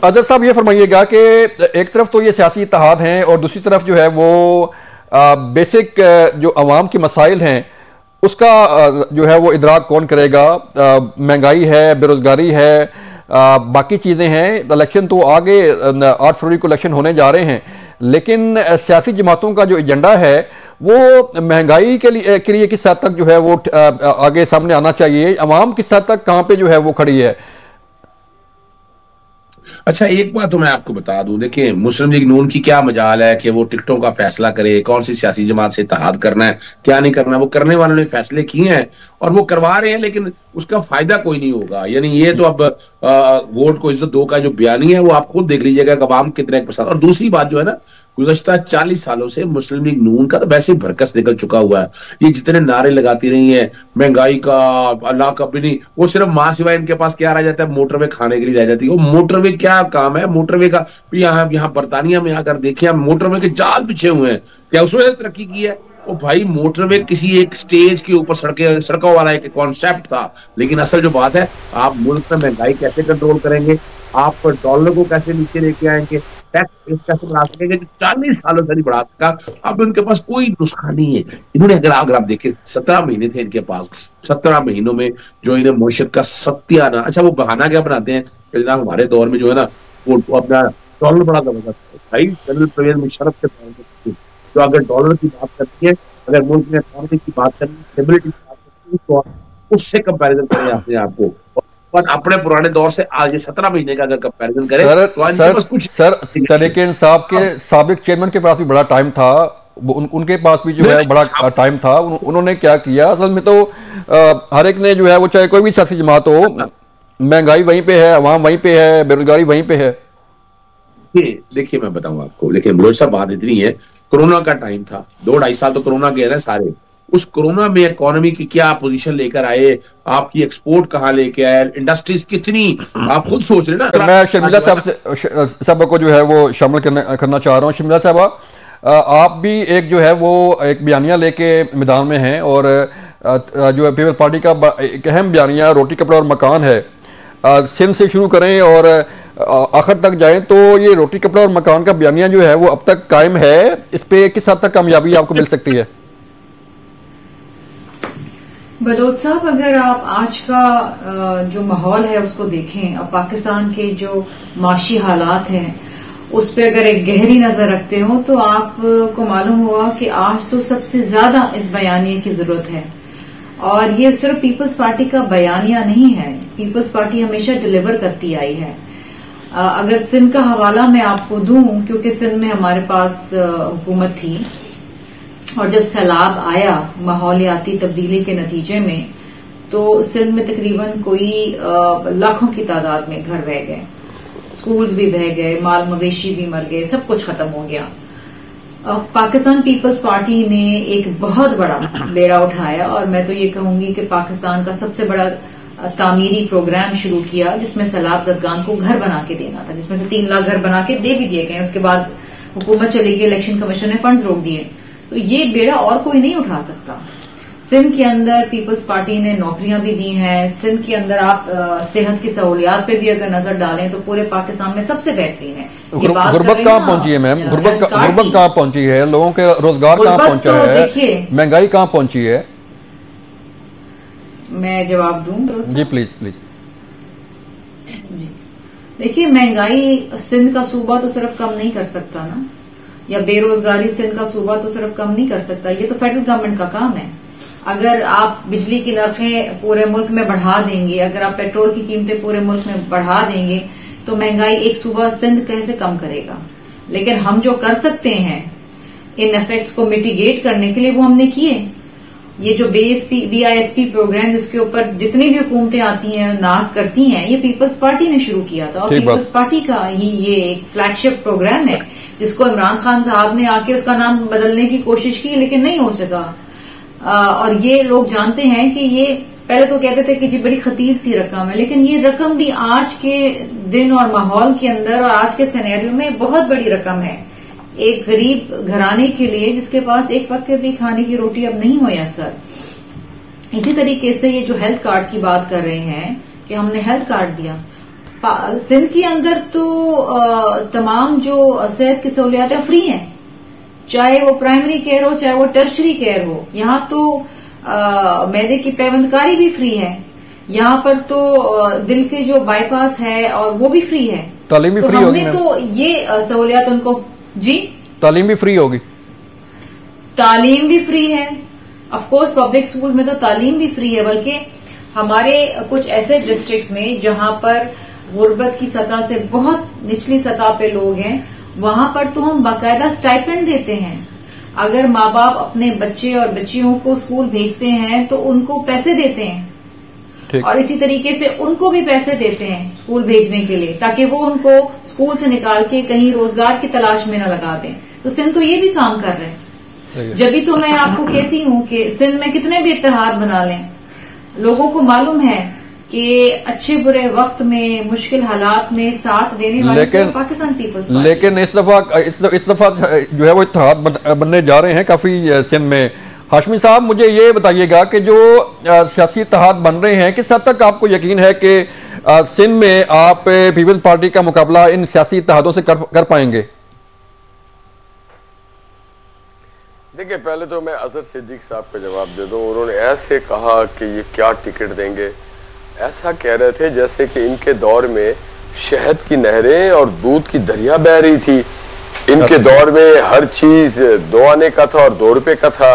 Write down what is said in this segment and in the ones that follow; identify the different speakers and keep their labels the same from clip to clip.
Speaker 1: अजहर साहब ये फरमाइएगा कि एक तरफ तो ये सियासी इत्तेहाद हैं और दूसरी तरफ जो है वो बेसिक जो अवाम के मसाइल हैं उसका जो है वो इदराक कौन करेगा। महंगाई है, बेरोजगारी है, बाकी चीज़ें हैं। इलेक्शन तो आगे 8 फरवरी को इलेक्शन होने जा रहे हैं, लेकिन सियासी जमातों का जो एजेंडा है वो महंगाई के लिए किस हद तक जो है वो आगे सामने आना चाहिए। अवाम किस हद तक कहाँ पे जो है वो खड़ी है।
Speaker 2: अच्छा, एक बात तो मैं आपको बता दूं, देखिए मुस्लिम लीग नून की क्या मजाल है कि वो टिकटों का फैसला करे, कौन सी सियासी जमात से इत्तेहाद करना है क्या नहीं करना। वो करने वालों ने फैसले किए हैं और वो करवा रहे हैं, लेकिन उसका फायदा कोई नहीं होगा। यानी ये तो अब वोट को इज्जत दो का जो बयानी है वो आप खुद देख लीजिएगा कि अवाम कितने पसंद। और दूसरी बात जो है ना, गुज़श्ता 40 सालों से मुस्लिम लीग नून का तो वैसे ही भरकस निकल चुका हुआ है। ये जितने नारे लगाती रही है महंगाई का, अल्लाह का भी नहीं, वो सिर्फ माँ सिवाय इनके पास क्या रह जाता है, मोटरवे खाने के लिए रह जाती है। वो मोटरवे क्या काम है मोटरवे का भी। यहाँ बर्तानिया में आकर देखिए, मोटरवे के जाल बिछे हुए हैं, क्या उसने तरक्की की है? ओ भाई, मोटरवे किसी एक स्टेज के ऊपर सड़कों वाला एक कॉन्सेप्ट था, लेकिन असल जो बात है, आप मुल्क में महंगाई कैसे कंट्रोल करेंगे, आप डॉलर को कैसे नीचे लेके आएंगे, टैक्स कैसे बढ़ा सकेंगे जो 40 सालों से नहीं बढ़ा सका। अब उनके पास कोई नुस्खा नहीं है। इन्होंने अगर आप देखिए 17 महीने थे इनके पास, 17 महीनों में जो इन्हें मुआशरत का सत्याना, अच्छा वो बहाना क्या बनाते हैं कि जनाब हमारे दौर में जो है ना वो अपना डॉलर बड़ा जबरदस्त है। भाई जनरल परवेज मुशर्रफ के दौर में तो अगर डॉलर की बात करती है, अगर मुल्क में इकोनॉमी की बात करनी है, स्टेबिलिटी की बात करनी है, तो उससे कंपैरिजन करें अपने आप को और अपने पुराने दौर से आज 17 महीने का अगर कंपैरिजन करें तो आज
Speaker 1: सर,
Speaker 2: बस कुछ
Speaker 1: सर तहरीक इंसाफ के साबिक चेयरमैन के पास भी बड़ा टाइम था। उनके पास भी जो है बड़ा टाइम था। उन्होंने क्या किया असल में तो हर एक ने जो है वो, चाहे कोई भी सियासी जमात हो, महंगाई वहीं पे है, अवाम वहीं पे है, बेरोजगारी वहीं पे है।
Speaker 2: देखिए मैं बताऊं आपको, लेकिन बलोच साहब बात इतनी है, कोरोना का टाइम था, 2-2.5 साल तो कोरोना गए ना सारे। उस कोरोना में इकोनॉमी की क्या पोजीशन लेकर आए, आपकी एक्सपोर्ट कहां लेके आए, इंडस्ट्रीज कितनी, आप खुद सोच रहे ना।
Speaker 1: मैं शर्मिला साहब को जो है वो शामिल करना चाह रहा हूँ। शर्मिला साहब, आप भी एक जो है वो एक बयानिया लेके मैदान में हैं और जो है पीपल्स पार्टी का एक अहम बयानिया रोटी कपड़ा और मकान है। सिंध से शुरू करें और आखिर तक जाएं तो ये रोटी कपड़ा और मकान का बयानिया जो है वो अब तक कायम है। इस पे किस हद तक कामयाबी आपको मिल सकती है?
Speaker 3: बलोच साहब, अगर आप आज का जो माहौल है उसको देखें, अब पाकिस्तान के जो माशी हालात हैं उस पर अगर एक गहरी नजर रखते हो तो आपको मालूम होगा कि आज तो सबसे ज्यादा इस बयानिया की जरूरत है। और ये सिर्फ पीपल्स पार्टी का बयानिया नहीं है, पीपल्स पार्टी हमेशा डिलीवर करती आई है। अगर सिंध का हवाला मैं आपको दूं, क्योंकि सिंध में हमारे पास हुकूमत थी और जब सैलाब आया माहौलियाती तब्दीली के नतीजे में, तो सिंध में तकरीबन कोई लाखों की तादाद में घर बह गए, स्कूल्स भी बह गए, माल मवेशी भी मर गए, सब कुछ खत्म हो गया। पाकिस्तान पीपल्स पार्टी ने एक बहुत बड़ा बेड़ा उठाया और मैं तो ये कहूंगी कि पाकिस्तान का सबसे बड़ा तामीरी प्रोग्राम शुरू किया, जिसमें सैलाब ज़दगान को घर बना के देना था, जिसमें से 3 लाख घर बना के दे भी दिए गए। उसके बाद हुकूमत चली गई, इलेक्शन कमीशन ने फंड्स रोक दिए। तो ये बेड़ा और कोई नहीं उठा सकता। सिंध के अंदर पीपल्स पार्टी ने नौकरियां भी दी हैं। सिंध के अंदर आप सेहत की सहूलियात पे भी अगर नजर डालें तो पूरे पाकिस्तान में सबसे बेहतरीन है।
Speaker 1: गुर्बत कहाँ पहुंची है मैम? गुर्बत कहाँ पहुंची है? लोगों के रोजगार कहाँ पहुंचा है? महंगाई कहाँ पहुंची है?
Speaker 3: मैं जवाब दूं?
Speaker 1: जी प्लीज प्लीज।
Speaker 3: जी देखिए, महंगाई सिंध का सूबा तो सिर्फ कम नहीं कर सकता ना, या बेरोजगारी सिंध का सूबा तो सिर्फ कम नहीं कर सकता। ये तो फेडरल गवर्नमेंट का काम है। अगर आप बिजली की नरखें पूरे मुल्क में बढ़ा देंगे, अगर आप पेट्रोल की कीमतें पूरे मुल्क में बढ़ा देंगे, तो महंगाई एक सूबा सिंध कैसे कम करेगा? लेकिन हम जो कर सकते हैं इन इफेक्ट्स को मिटिगेट करने के लिए, वो हमने किए। ये जो BISP प्रोग्राम जिसके ऊपर जितनी भी हुकूमतें आती हैं नाज करती हैं, ये पीपल्स पार्टी ने शुरू किया था और पीपल्स पार्टी का ही ये एक फ्लैगशिप प्रोग्राम है, जिसको इमरान खान साहब ने आके उसका नाम बदलने की कोशिश की, लेकिन नहीं हो सका। और ये लोग जानते हैं कि ये पहले तो कहते थे कि जी बड़ी खतीर सी रकम है, लेकिन ये रकम भी आज के दिन और माहौल के अंदर और आज के सिनेरियो में बहुत बड़ी रकम है। एक गरीब घराने के लिए जिसके पास एक वक्त भी खाने की रोटी अब नहीं मुयस्सर। इसी तरीके से ये जो हेल्थ कार्ड की बात कर रहे हैं कि हमने हेल्थ कार्ड दिया, सिंध के अंदर तो तमाम जो सेहत की सहूलियातें फ्री हैं, चाहे वो प्राइमरी केयर हो चाहे वो टर्शरी केयर हो। यहाँ तो मैदे की पैबंदकारी भी फ्री है, यहाँ पर तो दिल के जो बाईपास है और वो भी फ्री है।
Speaker 1: तालीम भी
Speaker 3: तो
Speaker 1: फ्री होगी?
Speaker 3: हमने तो ये सहूलियात उनको, जी
Speaker 1: तालीम भी फ्री होगी?
Speaker 3: तालीम भी फ्री है, ऑफ कोर्स पब्लिक स्कूल में तो तालीम भी फ्री है, बल्कि हमारे कुछ ऐसे डिस्ट्रिक्ट्स में जहां पर गुर्बत की सतह से बहुत निचली सतह पे लोग हैं, वहां पर तो हम बाकायदा स्टाइपेंड देते हैं। अगर माँ बाप अपने बच्चे और बच्चियों को स्कूल भेजते हैं तो उनको पैसे देते हैं, और इसी तरीके से उनको भी पैसे देते हैं स्कूल भेजने के लिए, ताकि वो उनको स्कूल से निकाल के कहीं रोजगार की तलाश में न लगा दें। तो सिंध तो ये भी काम कर रहे हैं। जब भी तो मैं आपको कहती हूँ कि सिंध में कितने भी इत्तेहाद बना लें, लोगों को मालूम है कि अच्छे बुरे वक्त में, मुश्किल हालात में साथ देने वाले सिर्फ पाकिस्तान पीपल्स पार्टी।
Speaker 1: लेकिन इस दफा जो है वो इत्तेहाद बनने जा रहे हैं काफी सिंध में। हाशमी साहब, मुझे ये बताइएगा कि जो सियासी इत्तेहाद बन रहे हैं, किस हद तक आपको यकीन है कि सिंध में आप पीपल्स पार्टी का मुकाबला इन सियासी इत्तेहादों से कर पाएंगे?
Speaker 4: देखिए, पहले तो मैं अजहर सिद्दीक साहब का जवाब दे दूं। उन्होंने ऐसे कहा कि ये क्या टिकट देंगे, ऐसा कह रहे थे जैसे कि इनके दौर में शहद की नहरें और दूध की दरिया बह रही थी। इनके दौर में हर चीज 2 आने का था और 2 रुपए का था।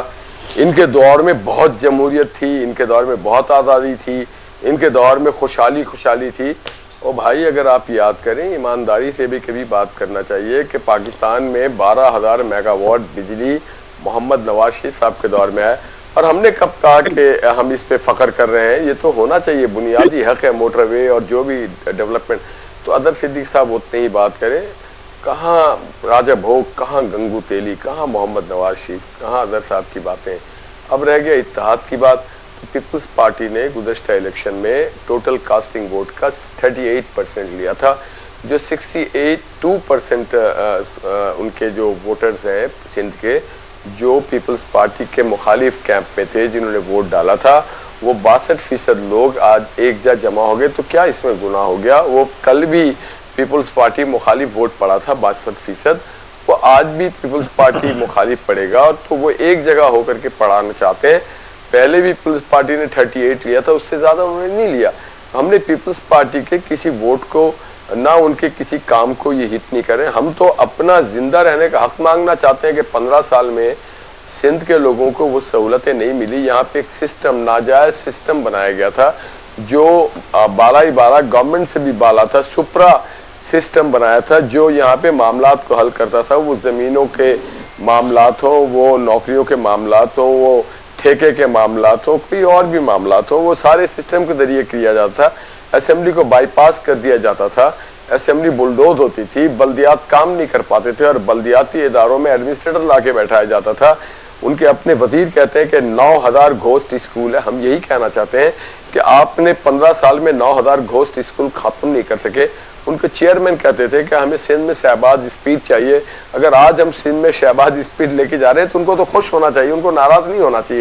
Speaker 4: इनके दौर में बहुत जमहूरियत थी, इनके दौर में बहुत आज़ादी थी, इनके दौर में खुशहाली थी। और भाई, अगर आप याद करें, ईमानदारी से भी कभी बात करना चाहिए कि पाकिस्तान में 12,000 मेगावाट बिजली मोहम्मद नवाज शरीफ साहब के दौर में है। और हमने कब कहा कि हम इस पे फख्र कर रहे हैं? ये तो होना चाहिए, बुनियादी हक है मोटरवे और जो भी डेवलपमेंट। तो अदर सिद्दीक साहब उतने ही बात करें। कहाँ राजा भोग, कहाँ गंगू तेली, कहाँ मोहम्मद नवाज शरीफ, कहाँ अदर साहब की बातें। अब रह गया इत्तेहाद की बात। तो पीपल्स पार्टी ने गुज़श्ता इलेक्शन में टोटल कास्टिंग वोट का 38% लिया था, जो 68% उनके जो वोटर्स हैं सिंध के, जो पीपल्स पार्टी के मुखालिफ कैंप में थे, जिन्होंने वोट डाला था, वो 62% लोग आज एक जमा हो गए। तो क्या इसमें गुनाह हो गया? वो कल भी पीपल्स पार्टी मुखालिफ वोट पड़ा था 62%, वो आज भी पीपल्स पार्टी मुखालिफ पड़ेगा। और तो वो एक जगह होकर के पढ़ाना चाहते हैं। पहले भी पीपल्स पार्टी ने 38 लिया था, उससे ज्यादा उन्होंने नहीं लिया। हमने पीपल्स पार्टी के किसी वोट को, ना उनके किसी काम को ये हिट नहीं करें। हम तो अपना जिंदा रहने का हक मांगना चाहते हैं कि 15 साल में सिंध के लोगों को वो सहूलतें नहीं मिली। यहाँ पे एक सिस्टम, नाजायज सिस्टम बनाया गया था, जो बाला ही बाला, गवर्नमेंट से भी बाला था, सुप्रा सिस्टम बनाया था, जो यहाँ पे मामलात को हल करता था। वो जमीनों के मामलात हो, वो नौकरियों के मामलात हो, वो ठेके के मामलात हो, कोई और भी मामलात हो, वो सारे सिस्टम के जरिए किया जाता था। असेंबली को बाईपास कर दिया जाता था, असेंबली बुलडोज होती थी, बल्दियात काम नहीं कर पाते थे और बल्दियाती इदारों में एडमिनिस्ट्रेटर ला के बैठाया जाता था। उनके अपने वजीर कहते हैं कि 9000 घोस्ट स्कूल है। हम यही कहना चाहते हैं कि आपने 15 साल में 9000 घोस्ट स्कूल खत्म नहीं कर सके। उनके चेयरमैन कहते थे कि हमें सिंध में शहबाज स्पीड चाहिए। अगर आज हम सिंध में शहबाज स्पीड लेके जा रहे हैं तो उनको तो खुश होना चाहिए, उनको नाराज नहीं होना चाहिए।